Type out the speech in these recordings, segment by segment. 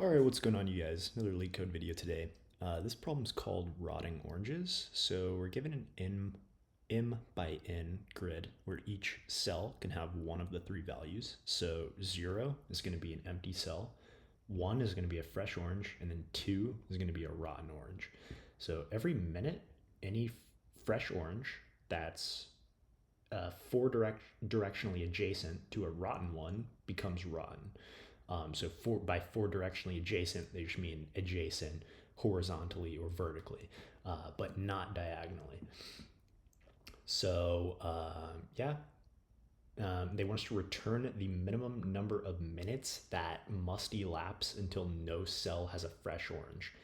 Alright, what's going on, you guys? Another LeetCode video today. This problem is called rotting oranges. So we're given an im by n grid where each cell can have one of the three values. So 0 is going to be an empty cell, 1 is going to be a fresh orange, and then 2 is going to be a rotten orange. So every minute, any fresh orange that's directionally adjacent to a rotten one becomes rotten. So by four directionally adjacent, they just mean adjacent horizontally or vertically, but not diagonally. So they want us to return the minimum number of minutes that must elapse until no cell has a fresh orange.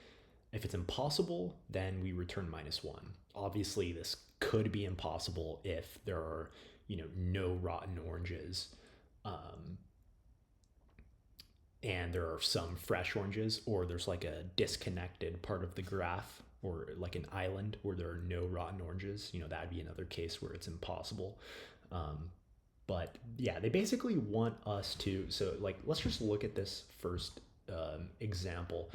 If it's impossible, then we return -1. Obviously, this could be impossible if there are, no rotten oranges, and there are some fresh oranges, or there's like a disconnected part of the graph, or like an island where there are no rotten oranges. That'd be another case where it's impossible. But yeah, they basically want us to, so like, let's just look at this first example,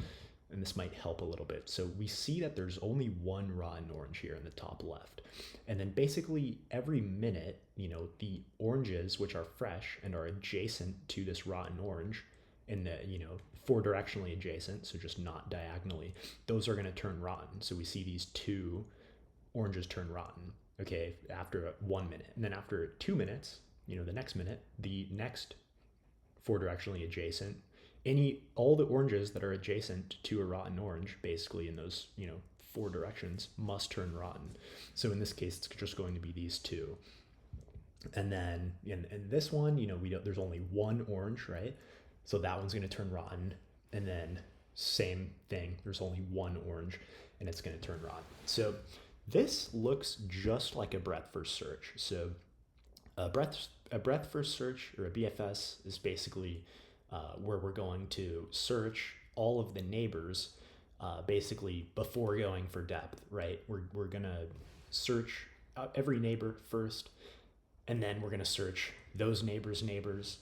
and this might help a little bit. So we see that there's only one rotten orange here in the top left. And then basically every minute, the oranges, which are fresh and are adjacent to this rotten orange, and the, four directionally adjacent, so just not diagonally, those are going to turn rotten. So we see these two oranges turn rotten, okay, after 1 minute. And then after 2 minutes, the next minute, the next four directionally adjacent, all the oranges that are adjacent to a rotten orange, basically in those, four directions, must turn rotten. So in this case, it's just going to be these two. And then in this one, there's only one orange, right? So that one's going to turn rotten. And then same thing, there's only one orange, and it's going to turn rotten. So this looks just like a breadth first search. So a breadth first search, or a BFS, is basically where we're going to search all of the neighbors basically before going for depth, right? We're going to search out every neighbor first, and then we're going to search those neighbors' neighbors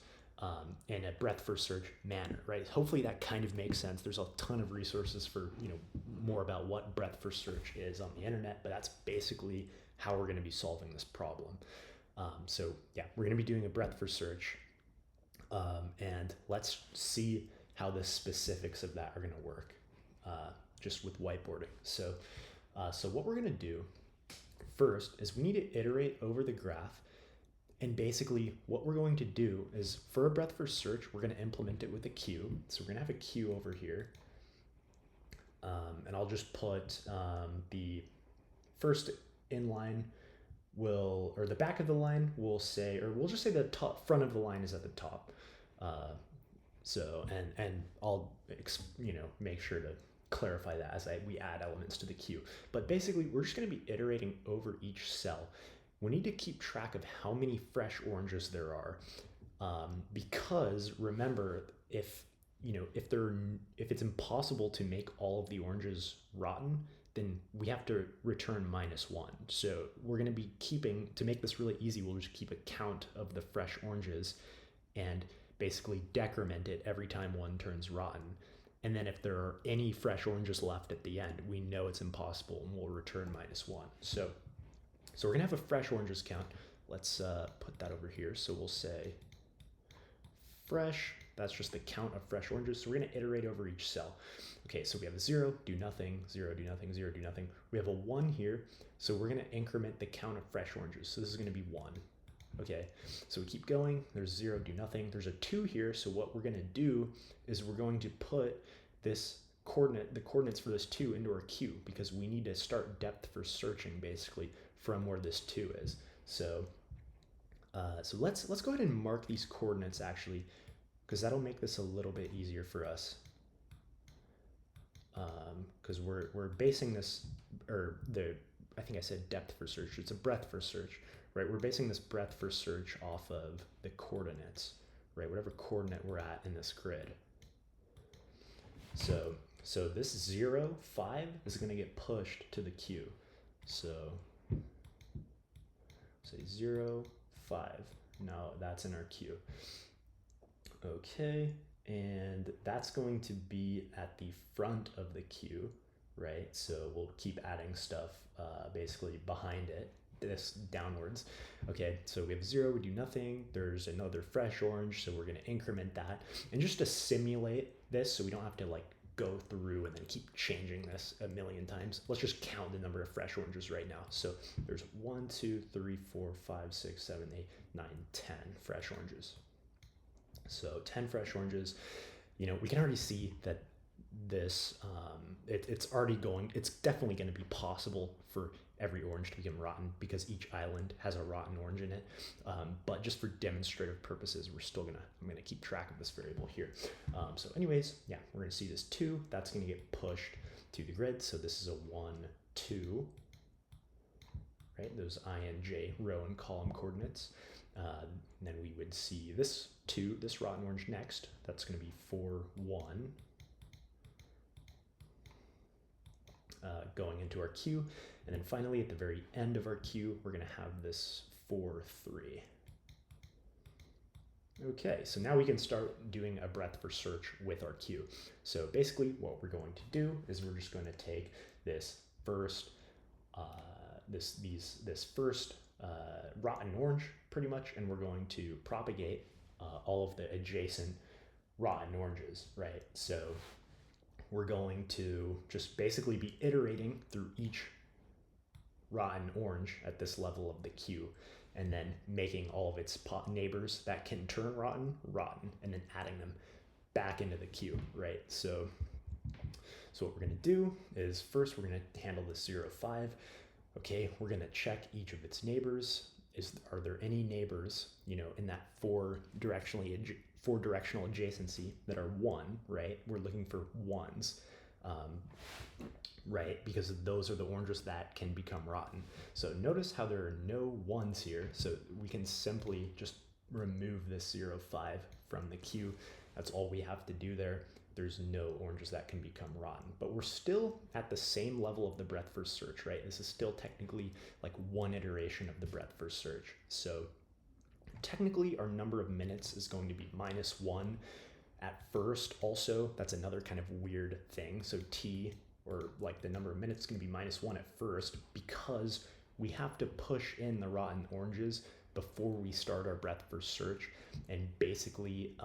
in a breadth first search manner, right? Hopefully that kind of makes sense. There's a ton of resources for, more about what breadth first search is on the internet, but that's basically how we're going to be solving this problem. So yeah, we're going to be doing a breadth first search, and let's see how the specifics of that are going to work, just with whiteboarding. So what we're going to do first is we need to iterate over the graph. And basically what we're going to do is, for a breadth first search, we're going to implement it with a queue. So we're going to have a queue over here. And I'll just put the first inline or the back of the line will say, or we'll just say the front of the line is at the top. And I'll, make sure to clarify that as we add elements to the queue. But basically we're just going to be iterating over each cell. We need to keep track of how many fresh oranges there are, because remember, if it's impossible to make all of the oranges rotten, then we have to return -1. So we're going to be to make this really easy, we'll just keep a count of the fresh oranges and basically decrement it every time one turns rotten. And then if there are any fresh oranges left at the end, we know it's impossible, and we'll return -1. So we're going to have a fresh oranges count. Let's put that over here. So we'll say fresh. That's just the count of fresh oranges. So we're going to iterate over each cell. Okay, so we have a 0, do nothing, 0, do nothing, 0, do nothing. We have a 1 here. So we're going to increment the count of fresh oranges. So this is going to be 1. Okay, so we keep going. There's 0, do nothing. There's a 2 here. So what we're going to do is we're going to put the coordinates for this 2 into our queue, because we need to start depth first searching basically from where this 2 is. So let's go ahead and mark these coordinates, actually, because that'll make this a little bit easier for us. Because we're basing this, I think I said depth first search. It's a breadth first search, right? We're basing this breadth first search off of the coordinates, right? Whatever coordinate we're at in this grid. So this 0, 5 is going to get pushed to the queue. So say 0, 5. Now that's in our queue. Okay, and that's going to be at the front of the queue, right? So we'll keep adding stuff basically behind it, this downwards. Okay, so we have 0, we do nothing. There's another fresh orange, so we're going to increment that. And just to simulate this, so we don't have to like go through and then keep changing this a million times, let's just count the number of fresh oranges right now. So there's 1, 2, 3, 4, 5, 6, 7, 8, 9, 10 fresh oranges. So 10 fresh oranges. You know, we can already see that this it's already going, it's definitely going to be possible for every orange to become rotten because each island has a rotten orange in it, but just for demonstrative purposes I'm gonna keep track of this variable here. So anyways, yeah, we're gonna see this 2, that's gonna get pushed to the grid, so this is a 1, 2, right? Those I and j row and column coordinates. Then we would see this 2, this rotten orange next, that's going to be 4, 1, going into our queue. And then finally, at the very end of our queue, we're going to have this 4, 3. Okay, so now we can start doing a breadth first search with our queue. So basically what we're going to do is we're just going to take this first, this first rotten orange pretty much, and we're going to propagate all of the adjacent rotten oranges, right? So we're going to just basically be iterating through each rotten orange at this level of the queue, and then making all of its neighbors that can turn rotten, and then adding them back into the queue, right? So what we're going to do is first we're going to handle the 0, 5. Okay, we're going to check each of its neighbors. Are there any neighbors, you know, in that four directional adjacency that are 1, right? We're looking for 1s, right? Because those are the oranges that can become rotten. So notice how there are no 1s here. So we can simply just remove this 0, 5 from the queue. That's all we have to do there. There's no oranges that can become rotten, but we're still at the same level of the breadth first search, right? This is still technically like one iteration of the breadth first search. So technically our number of minutes is going to be -1 at first. Also, that's another kind of weird thing. So t, or like the number of minutes, is going to be -1 at first because we have to push in the rotten oranges before we start our breadth first search, and basically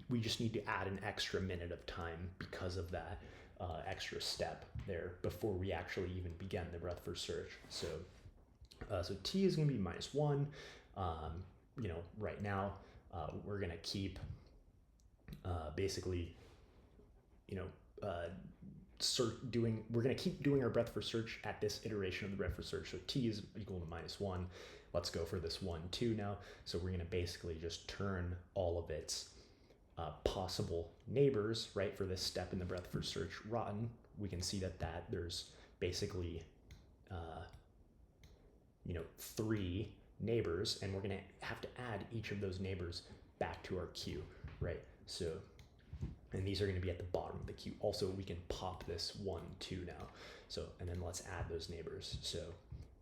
we just need to add an extra minute of time because of that extra step there before we actually even begin the breadth first search. So t is going to be -1. You know, right now we're going to keep basically, you know, we're going to keep doing our breadth first search at this iteration of the breadth first search. So t is equal to -1. Let's go for this 1, 2 now. So we're going to basically just turn all of its possible neighbors, right, for this step in the breadth first search rotten. We can see that there's basically, you know, 3 neighbors, and we're going to have to add each of those neighbors back to our queue, right? So, and these are going to be at the bottom of the queue. Also, we can pop this 1, 2 now. So, and then let's add those neighbors. So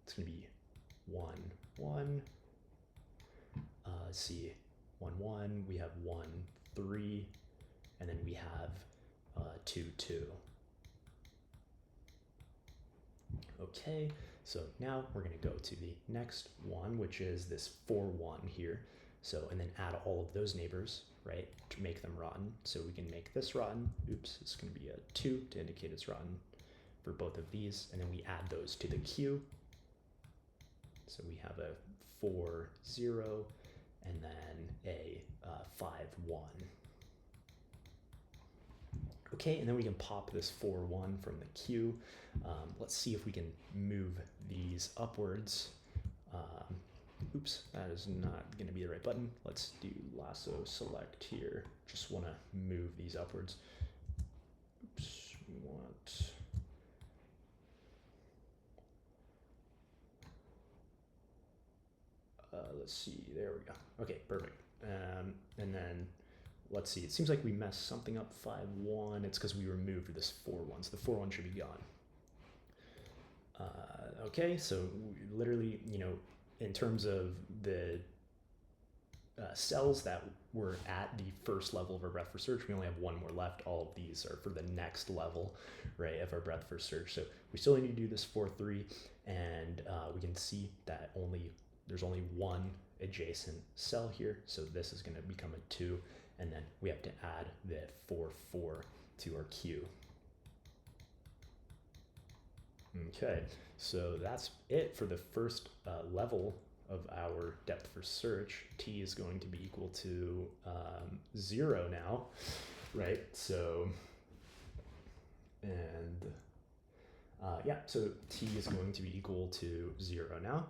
it's going to be 1, 1. Let's see, 1, 1. We have 1, 3, and then we have 2, 2. Okay, so now we're going to go to the next one, which is this 4, 1 here. So, and then add all of those neighbors, right, to make them rotten. So we can make this rotten. Oops, it's going to be a 2 to indicate it's rotten for both of these. And then we add those to the queue. So we have a 4, 0, and then a 5, 1. Okay, and then we can pop this 4, 1 from the queue. Let's see if we can move these upwards. Oops, that is not going to be the right button. Let's do lasso select here. Just want to move these upwards. Oops, we want... let's see, there we go. Okay, perfect. And then let's see, it seems like we messed something up, 5, 1. It's because we removed this 4, 1, so the 4, 1 should be gone. Okay, so literally, you know, in terms of the cells that were at the first level of our breadth first search. We only have one more left. All of these are for the next level, right, of our breadth first search. So we still need to do this for 3, and we can see that there's only one adjacent cell here. So this is going to become a 2, and then we have to add the 4, 4 to our queue. Okay, so that's it for the first level of our depth first search. T is going to be equal to 0 now, right? So, and yeah, so T is going to be equal to 0 now.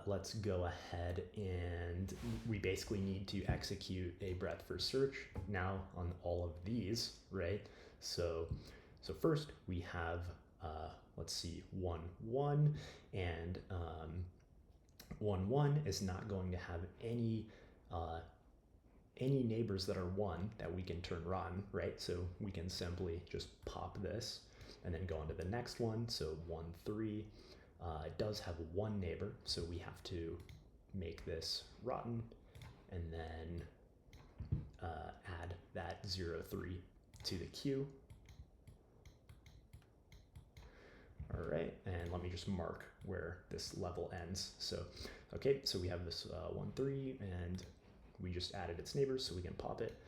Let's go ahead, and we basically need to execute a breadth first search now on all of these, right? So first we have, let's see, 1, 1, and 1, 1 is not going to have any neighbors that are 1 that we can turn rotten, right? So we can simply just pop this and then go on to the next one. So 1, 3. It does have 1 neighbor, so we have to make this rotten and then add that 0, 3 to the queue. All right, and let me just mark where this level ends. So, okay, so we have this 1, 3, and we just added its neighbors, so we can pop it.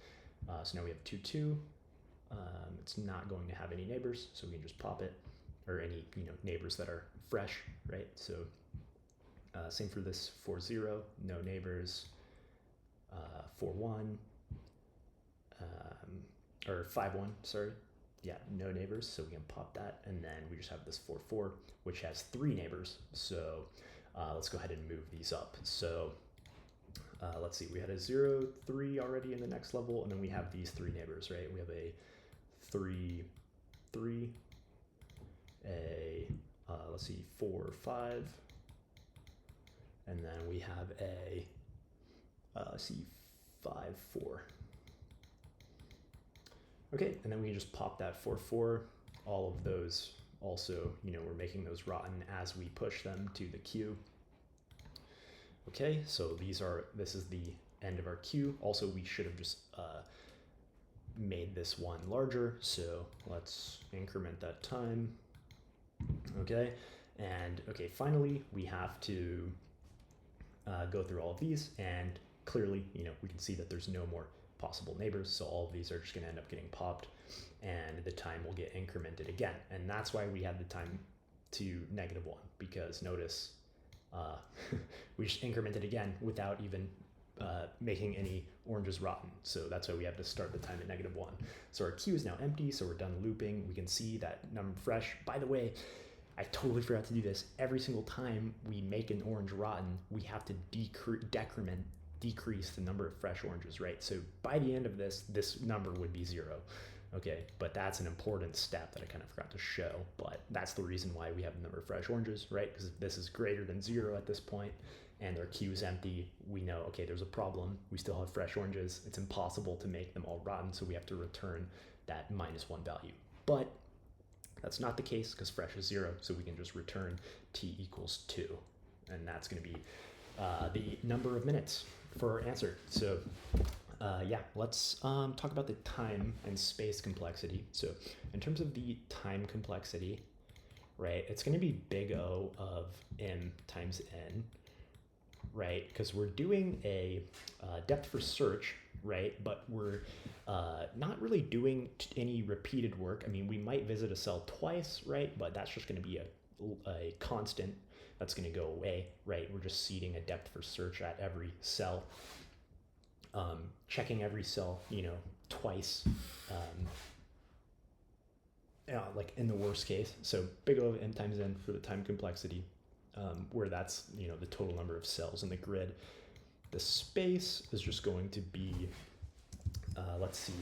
So now we have 2, 2. It's not going to have any neighbors, so we can just pop it, or any neighbors that are fresh, right? So same for this 4, 0, no neighbors. 4, 1, or 5, 1, sorry. Yeah, no neighbors, so we can pop that, and then we just have this 4, 4, which has 3 neighbors. So let's go ahead and move these up. So let's see, we had a 0, 3 already in the next level, and then we have these 3 neighbors, right? We have a 3, 3, a let's see, 4, 5, and then we have a let's see, 5, 4. Okay, and then we can just pop that 4, 4. All of those also, we're making those rotten as we push them to the queue. Okay, so this is the end of our queue. Also, we should have just made this one larger, so let's increment that time. Okay, and okay, finally we have to go through all of these, and clearly, we can see that there's no more possible neighbors, so all of these are just going to end up getting popped, and the time will get incremented again. And that's why we had the time to -1, because notice we just incremented again without even making any oranges rotten. So that's why we have to start the time at -1. So our queue is now empty, so we're done looping. We can see that number fresh. By the way, I totally forgot to do this. Every single time we make an orange rotten, we have to decrease the number of fresh oranges, right? So by the end of this number would be 0. Okay, but that's an important step that I kind of forgot to show, but that's the reason why we have the number of fresh oranges, right? Because if this is greater than 0 at this point and our queue is empty, we know, okay, there's a problem. We still have fresh oranges. It's impossible to make them all rotten, so we have to return that -1 value. But that's not the case because fresh is 0, so we can just return t equals 2, and that's going to be the number of minutes for our answer. So yeah, let's talk about the time and space complexity. So in terms of the time complexity, right, it's going to be big O of m times n, right? Because we're doing a depth first search, right? But we're not really doing any repeated work. I mean, we might visit a cell twice, right? But that's just going to be a constant that's going to go away, right? We're just seeding a depth first search at every cell, checking every cell, twice, like in the worst case. So big O of m times n for the time complexity, where that's, the total number of cells in the grid. The space is just going to be, let's see,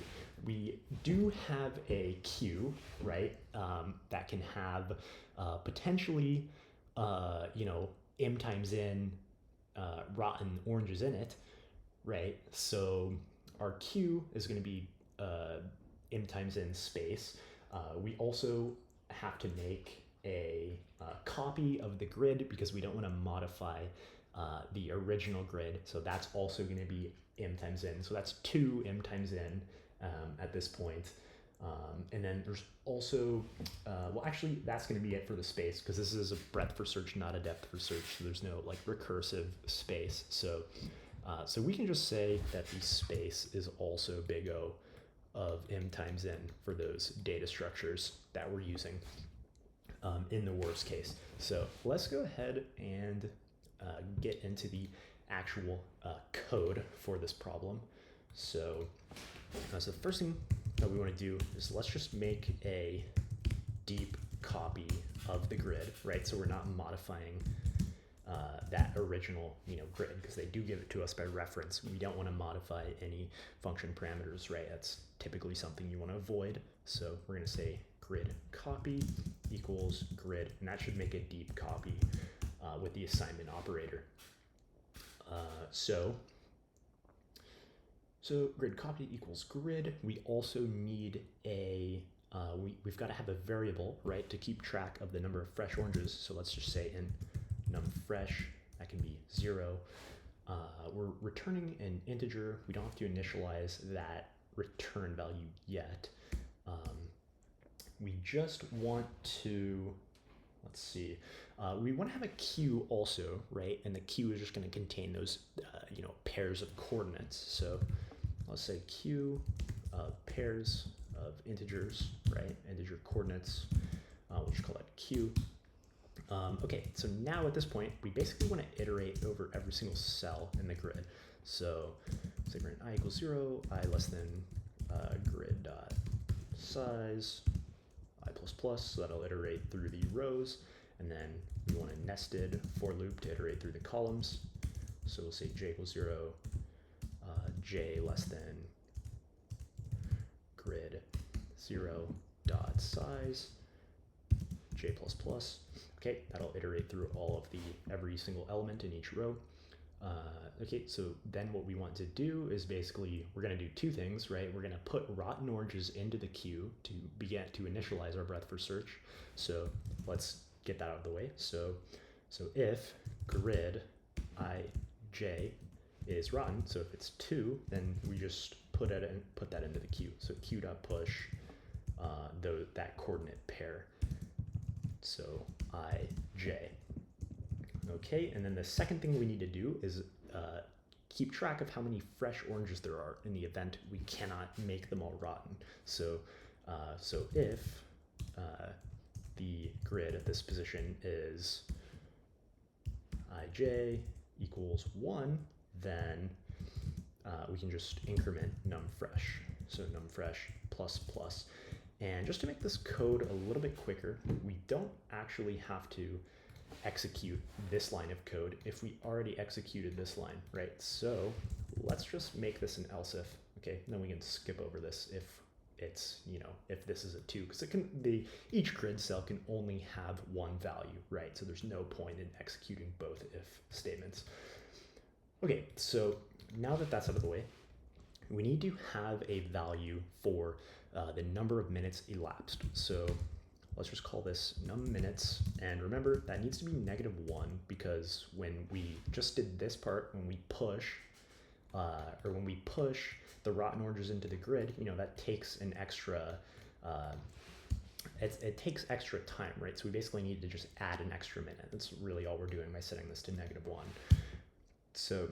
we do have a queue, right, that can have potentially, m times n rotten oranges in it, right? So our queue is going to be m times n space. We also have to make a copy of the grid because we don't want to modify the original grid. So that's also going to be m times n. So that's 2 m times n at this point. And then there's also, well, actually, that's going to be it for the space, because this is a breadth first search, not a depth first search. So there's no like recursive space. So we can just say that the space is also big O of m times n for those data structures that we're using in the worst case. So let's go ahead and get into the actual code for this problem. So the first thing that we want to do is let's just make a deep copy of the grid, right? So we're not modifying that original grid, because they do give it to us by reference. We don't want to modify any function parameters, right? That's typically something you want to avoid. So we're going to say grid copy equals grid, and that should make a deep copy with the assignment operator. So grid copy equals grid. We also need a, we've got to have a variable, right, to keep track of the number of fresh oranges. So let's just say in numFresh, that can be 0. We're returning an integer. We don't have to initialize that return value yet. We just want to, let's see, we want to have a queue also, right? And the queue is just going to contain those, pairs of coordinates. So let's say queue of pairs of integers, right? Integer coordinates. We'll just call that queue. Okay, so now at this point, we basically want to iterate over every single cell in the grid. So say we're in I equals 0, I less than grid dot size, I plus plus, so that'll iterate through the rows. And then we want a nested for loop to iterate through the columns. So we'll say j equals 0, j less than grid 0 dot size, j plus plus. Okay, that'll iterate through all of every single element in each row. Okay, so then what we want to do is basically, we're going to do two things, right? We're going to put rotten oranges into the queue to begin to initialize our breadth first search. So let's get that out of the way. So if grid ij is rotten, so if it's 2, then we just put that into the queue. So queue.push that coordinate pair. So ij. Okay, and then the second thing we need to do is keep track of how many fresh oranges there are in the event we cannot make them all rotten. So if the grid at this position is ij equals 1, then we can just increment numFresh. So numFresh plus plus. And just to make this code a little bit quicker, we don't actually have to execute this line of code if we already executed this line, right? So let's just make this an else if, okay? Then we can skip over this if it's, if this is a 2, because each grid cell can only have one value, right? So there's no point in executing both if statements. Okay, so now that that's out of the way, we need to have a value for the number of minutes elapsed. So let's just call this num_minutes, and remember that needs to be -1, because when we just did this part, when we push the rotten oranges into the grid, that takes an extra, it takes extra time, right? So we basically need to just add an extra minute. That's really all we're doing by setting this to -1. So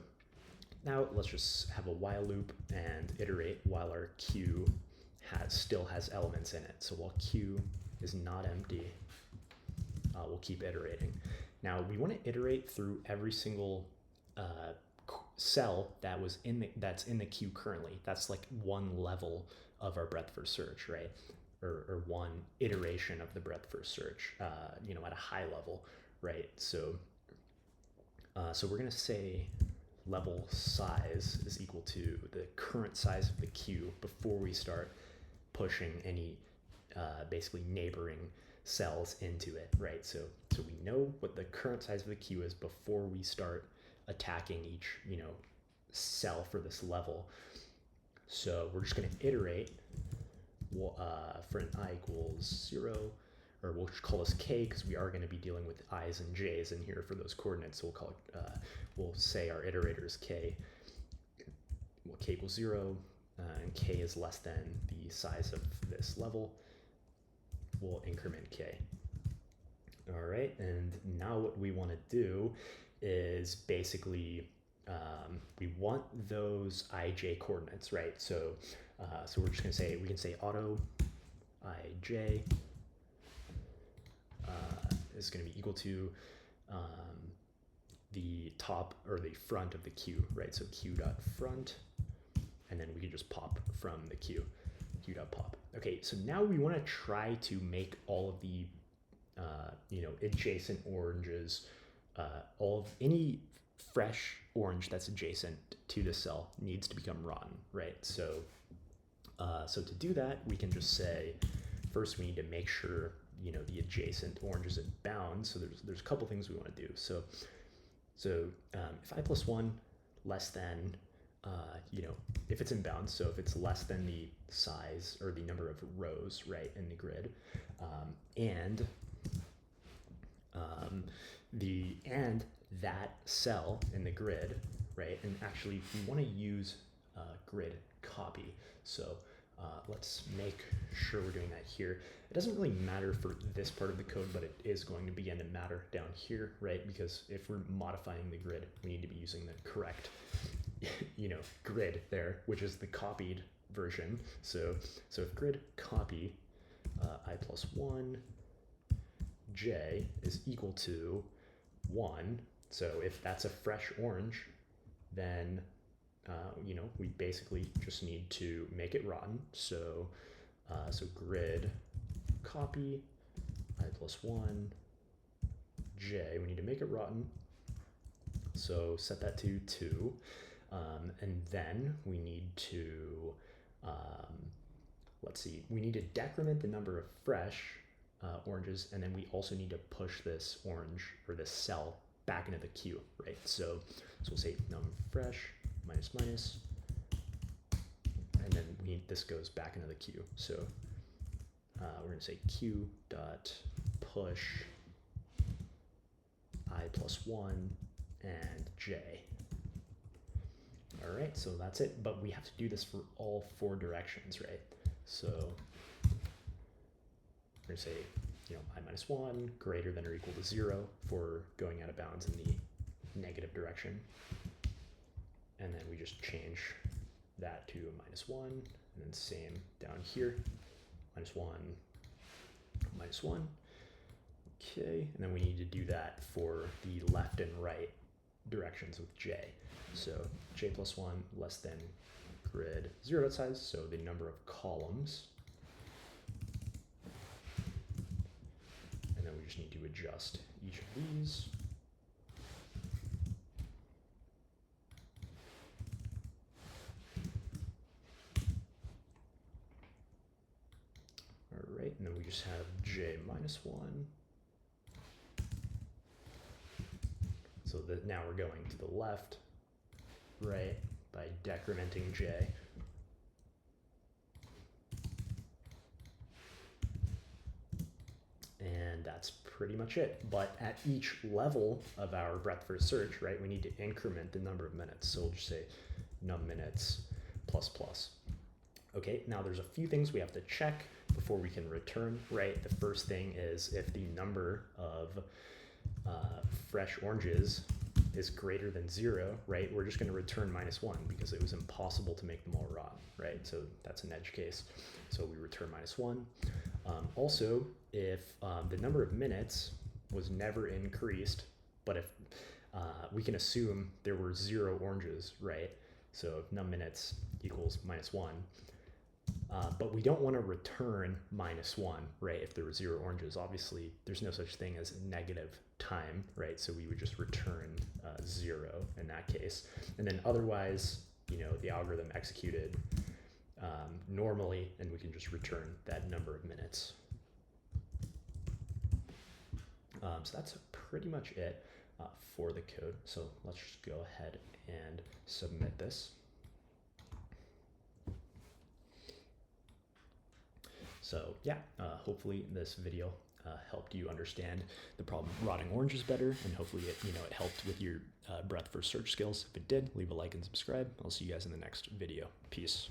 now let's just have a while loop and iterate while our queue still has elements in it. So while queue is not empty, we'll keep iterating. Now we want to iterate through every single cell that's in the queue currently. That's like one level of our breadth first search, right? Or one iteration of the breadth first search, at a high level, right? So we're going to say level size is equal to the current size of the queue before we start pushing any basically neighboring cells into it, right? So we know what the current size of the queue is before we start attacking each cell for this level. So we're just going to iterate for an I equals 0, or we'll call this k because we are going to be dealing with i's and j's in here for those coordinates. So we'll call it, we'll say our iterator is k. Well, k equals 0, and k is less than the size of this level. We'll increment k. All right, and now what we want to do is basically we want those ij coordinates, right? So so we're just going to say, we can say auto ij is going to be equal to the top or the front of the queue, right? So q dot front, and then we can just pop from the queue, q dot pop. Okay, so now we want to try to make all of the adjacent oranges, all of any fresh orange that's adjacent to the cell needs to become rotten, right? So so to do that, we can just say, first we need to make sure the adjacent orange is in bounds. So there's a couple things we want to do. So if I plus 1 less than if it's in bounds, so if it's less than the size or the number of rows, right, in the grid, and that cell in the grid, right, and actually we want to use grid copy. So let's make sure we're doing that here. It doesn't really matter for this part of the code, but it is going to begin to matter down here, right? Because if we're modifying the grid, we need to be using the correct grid there, which is the copied version. So if grid copy I plus 1 j is equal to 1, so if that's a fresh orange, then we basically just need to make it rotten. So so grid copy I plus 1 j, we need to make it rotten. So set that to 2. And then we need to, let's see, we need to decrement the number of fresh oranges, and then we also need to push this orange, or this cell, back into the queue, right? So we'll say num fresh minus minus, and then this goes back into the queue. So we're going to say q dot push I plus 1 and j. All right, so that's it, but we have to do this for all 4 directions, right? So we're going to say, I minus 1 greater than or equal to 0 for going out of bounds in the negative direction. And then we just change that to a minus 1, and then same down here, minus 1, minus 1. Okay, and then we need to do that for the left and right directions with j. So j plus 1 less than grid 0 dot size, so the number of columns. And then we just need to adjust each of these. All right, and then we just have j minus 1. So that now we're going to the left, right, by decrementing j. And that's pretty much it. But at each level of our breadth first search, right, we need to increment the number of minutes. So we'll just say num minutes plus plus. Okay, now there's a few things we have to check before we can return, right? The first thing is if the number of fresh oranges is greater than 0, right, we're just going to return minus 1 because it was impossible to make them all rotten, right? So that's an edge case. So we return minus 1. Also, if the number of minutes was never increased, but if we can assume there were 0 oranges, right? So if num minutes equals minus 1. But we don't want to return minus 1, right, if there were 0 oranges. Obviously, there's no such thing as negative time, right? So we would just return 0 in that case. And then otherwise, the algorithm executed normally, and we can just return that number of minutes. So that's pretty much it for the code. So let's just go ahead and submit this. So yeah, hopefully this video helped you understand the problem of rotting oranges better, and hopefully it it helped with your breadth first search skills. If it did, leave a like and subscribe. I'll see you guys in the next video. Peace.